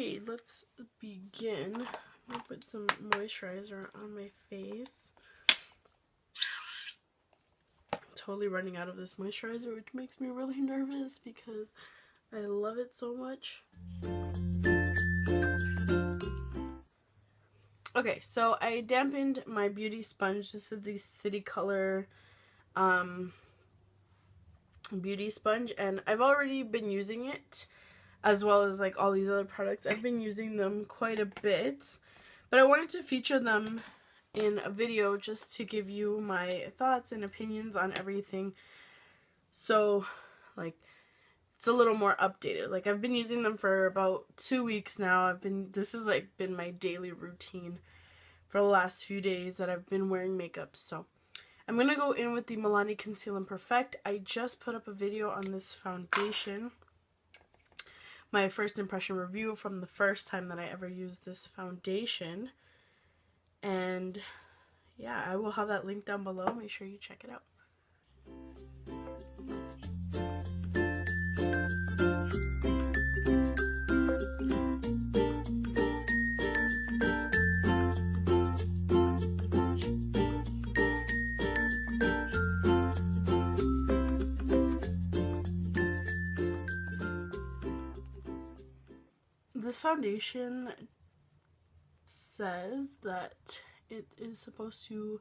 Okay, let's begin. I'm gonna put some moisturizer on my face. I'm totally running out of this moisturizer, which makes me really nervous because I love it so much. Okay, so I dampened my beauty sponge. This is the City Color beauty sponge, and I've already been using it, as well as like all these other products. I've been using them quite a bit, but I wanted to feature them in a video just to give you my thoughts and opinions on everything. So like it's a little more updated. Like I've been using them for about 2 weeks now. This has like been my daily routine for the last few days that I've been wearing makeup. So I'm going to go in with the Milani Conceal and Perfect. I just put up a video on this foundation. My first impression review from the first time that I ever used this foundation. And yeah, I will have that link down below. Make sure you check it out. This foundation says that it is supposed to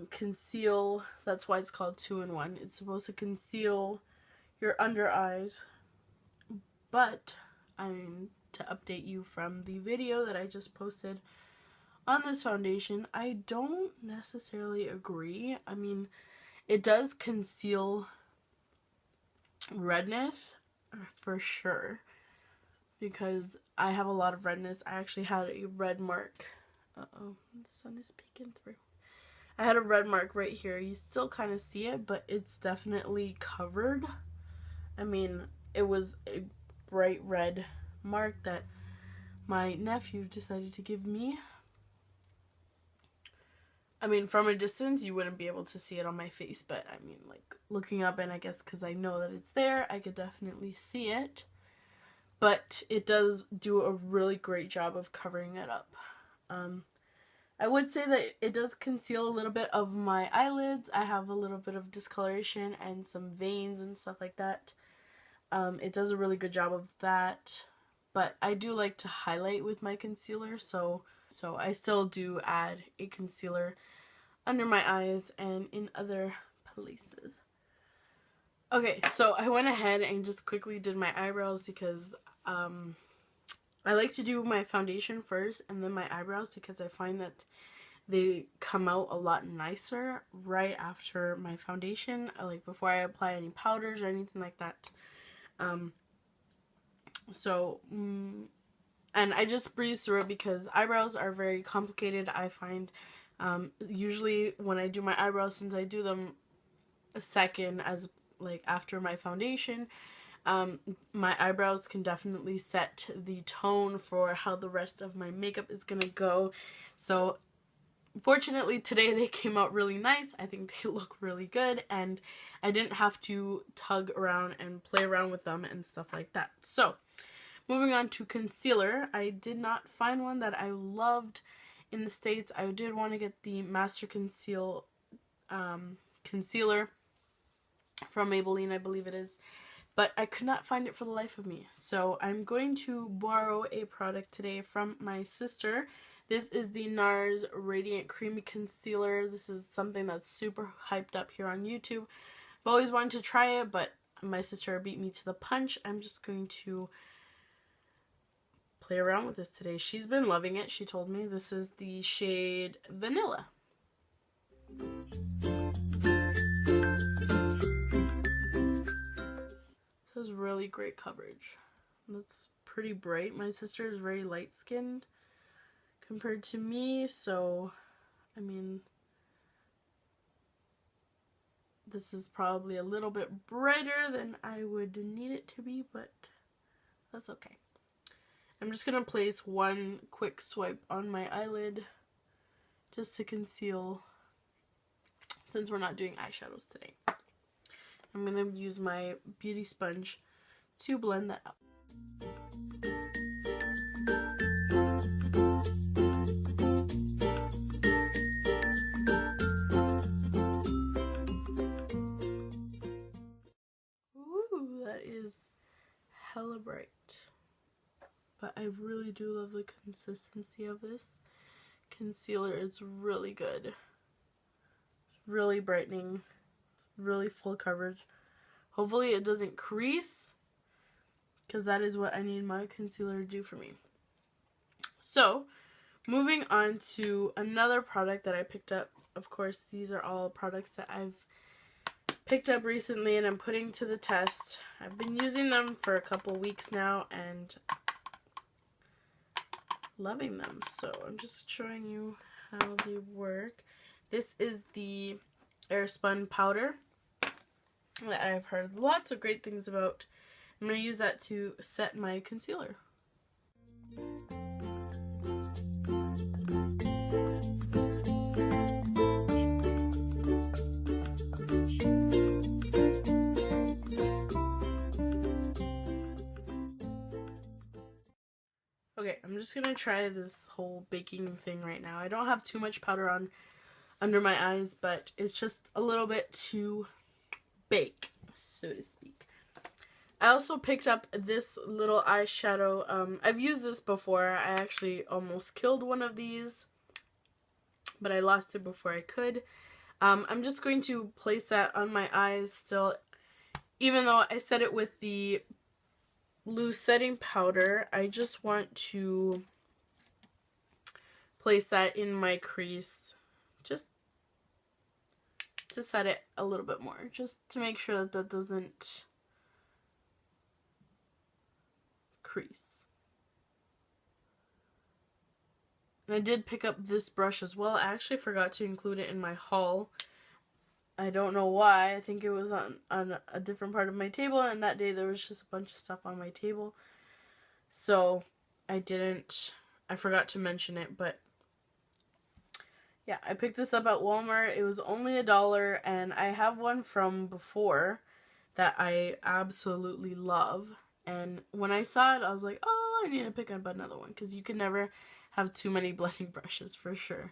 conceal. That's why it's called 2-in-1. It's supposed to conceal your under eyes, but to update you from the video that I just posted on this foundation, I don't necessarily agree. I mean, it does conceal redness for sure, because I have a lot of redness. I actually had a red mark. Uh-oh, the sun is peeking through. I had a red mark right here. You still kind of see it, but it's definitely covered. I mean, it was a bright red mark that my nephew decided to give me. I mean, from a distance, you wouldn't be able to see it on my face, but I mean, like, looking up, and I guess because I know that it's there, I could definitely see it. But it does do a really great job of covering it up. I would say that it does conceal a little bit of my eyelids. I have a little bit of discoloration and some veins and stuff like that. It does a really good job of that. But I do like to highlight with my concealer, so I still do add a concealer under my eyes and in other places. Okay, so I went ahead and just quickly did my eyebrows because I like to do my foundation first and then my eyebrows, because I find that they come out a lot nicer right after my foundation, like before I apply any powders or anything like that. And I just breeze through it because eyebrows are very complicated, I find. Usually when I do my eyebrows, since I do them a second as like after my foundation, my eyebrows can definitely set the tone for how the rest of my makeup is gonna go. So fortunately today they came out really nice. I think they look really good, and I didn't have to tug around and play around with them and stuff like that. So moving on to concealer, I did not find one that I loved in the States. I did want to get the Master Conceal concealer from Maybelline, I believe it is, but I could not find it for the life of me. So I'm going to borrow a product today from my sister. This is the NARS Radiant Creamy Concealer. This is something that's super hyped up here on YouTube. I've always wanted to try it, but my sister beat me to the punch. I'm just going to play around with this today. She's been loving it. She told me this is the shade Vanilla. This has really great coverage. That's pretty bright. My sister is very light-skinned compared to me, so I mean, this is probably a little bit brighter than I would need it to be, but that's okay. I'm just gonna place one quick swipe on my eyelid just to conceal, since we're not doing eyeshadows today. I'm gonna use my beauty sponge to blend that out. hella bright. But I really do love the consistency of this concealer. It's really good. Really brightening. Really full coverage. Hopefully it doesn't crease, because that is what I need my concealer to do for me. So, moving on to another product that I picked up. Of course, these are all products that I've picked up recently and I'm putting to the test. I've been using them for a couple weeks now and loving them. So I'm just showing you how they work. This is the Airspun powder that I've heard lots of great things about. I'm going to use that to set my concealer. Okay, I'm just going to try this whole baking thing right now. I don't have too much powder on under my eyes, but it's just a little bit to bake, so to speak. I also picked up this little eyeshadow. I've used this before. I actually almost killed one of these, but I lost it before I could. I'm just going to place that on my eyes still. Even though I set it with the loose setting powder, I just want to place that in my crease just to set it a little bit more, just to make sure that that doesn't crease. And I did pick up this brush as well. I actually forgot to include it in my haul. I don't know why. I think it was on a different part of my table, and that day there was just a bunch of stuff on my table. So I forgot to mention it, but yeah, I picked this up at Walmart. It was only $1, and I have one from before that I absolutely love. And when I saw it, I was like, oh, I need to pick up another one, because you can never have too many blending brushes for sure.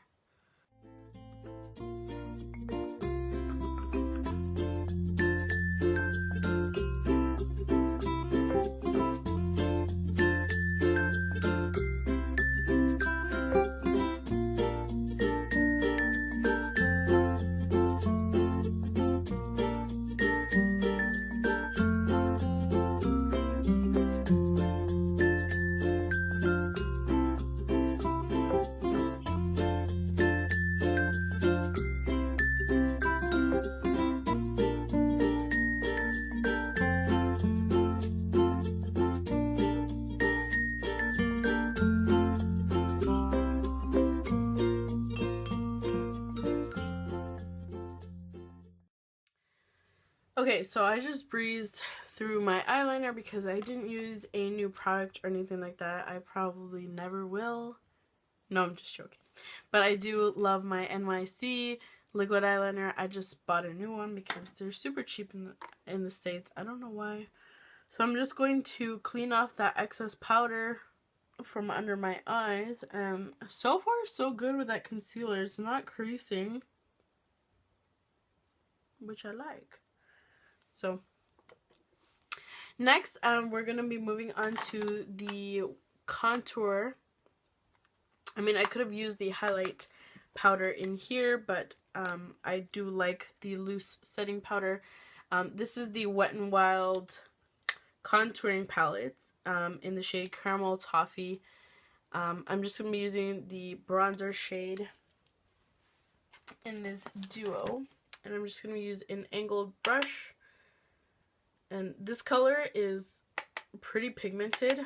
Okay, so I just breezed through my eyeliner because I didn't use a new product or anything like that. I probably never will. No, I'm just joking. But I do love my NYC liquid eyeliner. I just bought a new one because they're super cheap in the States. I don't know why. So I'm just going to clean off that excess powder from under my eyes. So far, so good with that concealer. It's not creasing, which I like. So next, we're going to be moving on to the contour. I mean, I could have used the highlight powder in here, but I do like the loose setting powder. This is the Wet n Wild contouring palette in the shade Caramel Toffee. I'm just going to be using the bronzer shade in this duo. And I'm just going to use an angled brush. And this color is pretty pigmented.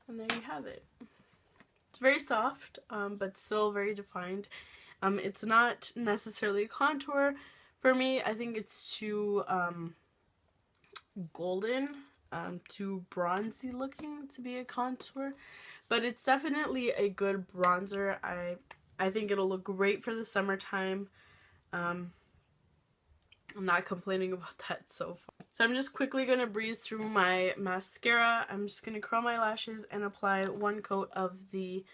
And there you have it. It's very soft, but still very defined. It's not necessarily a contour for me. I think it's too golden, too bronzy looking to be a contour. But it's definitely a good bronzer. I I think it'll look great for the summertime. I'm not complaining about that so far. So I'm just quickly going to breeze through my mascara. I'm just going to curl my lashes and apply one coat of the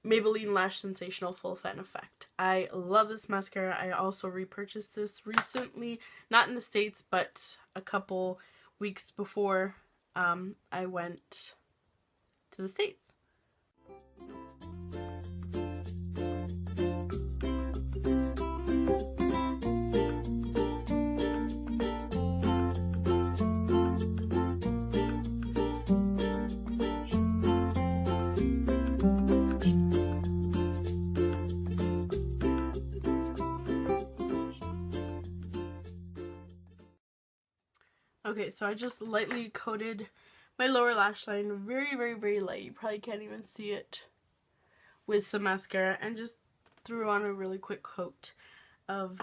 Maybelline Lash Sensational Full Fan Effect. I love this mascara. I also repurchased this recently, not in the States, but a couple weeks before I went to the States. Okay, so I just lightly coated my lower lash line, very, very, very light. You probably can't even see it, with some mascara, and just threw on a really quick coat of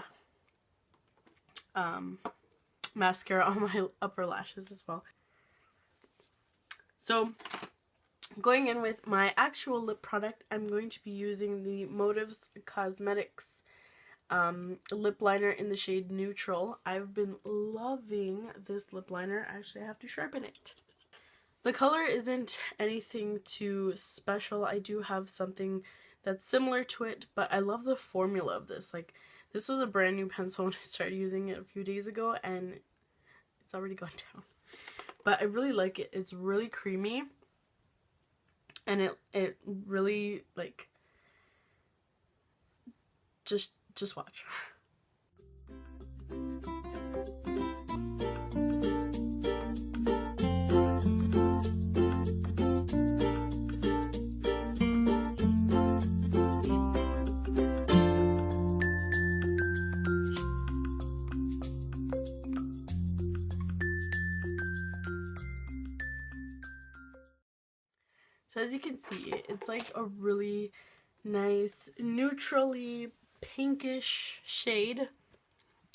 mascara on my upper lashes as well. So going in with my actual lip product, I'm going to be using the Motives Cosmetics lip liner in the shade Neutral. I've been loving this lip liner. Actually, I have to sharpen it. The color isn't anything too special. I do have something that's similar to it, but I love the formula of this. Like, this was a brand new pencil when I started using it a few days ago, and it's already gone down. But I really like it. It's really creamy, and it really, like, just watch. So as you can see, it's like a really nice, neutrally pinkish shade.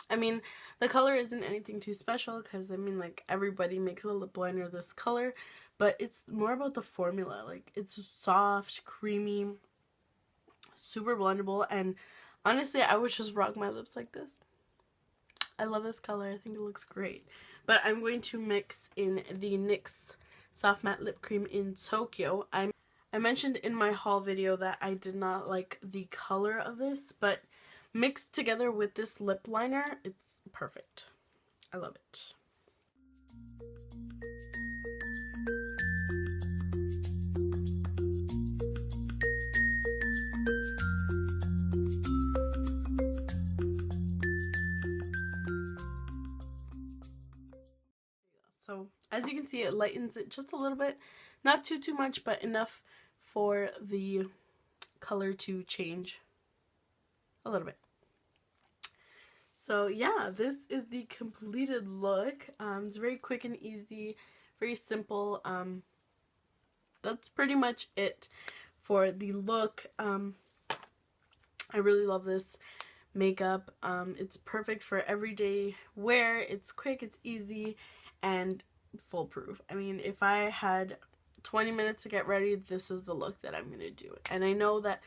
I mean, the color isn't anything too special because, I mean, like, everybody makes a lip liner this color, but it's more about the formula. Like, it's soft, creamy, super blendable, and honestly, I would just rock my lips like this. I love this color. I think it looks great. But I'm going to mix in the NYX Soft Matte Lip Cream in Tokyo. I mentioned in my haul video that I did not like the color of this, but mixed together with this lip liner, it's perfect. I love it. So as you can see, it lightens it just a little bit. Not too much, but enough for the color to change a little bit. So yeah, this is the completed look. It's very quick and easy, very simple. That's pretty much it for the look. I really love this makeup. It's perfect for everyday wear. It's quick, it's easy, and foolproof. I mean, if I had 20 minutes to get ready, this is the look that I'm gonna do. And I know that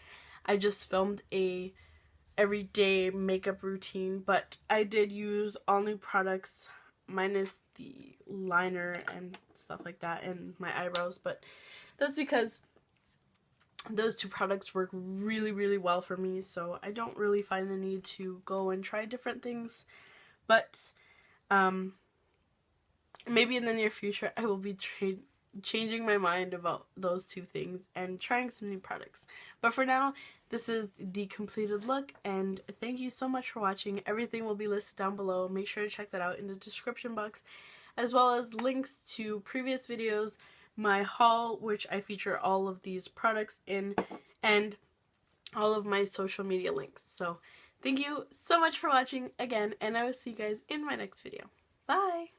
I just filmed a everyday makeup routine, but I did use all new products minus the liner and stuff like that and my eyebrows, but that's because those two products work really, really well for me, so I don't really find the need to go and try different things. But maybe in the near future I will be changing my mind about those two things and trying some new products. But for now, this is the completed look, and thank you so much for watching. Everything will be listed down below. Make sure to check that out in the description box, as well as links to previous videos, my haul, which I feature all of these products in, and all of my social media links. So thank you so much for watching again, and I will see you guys in my next video. Bye!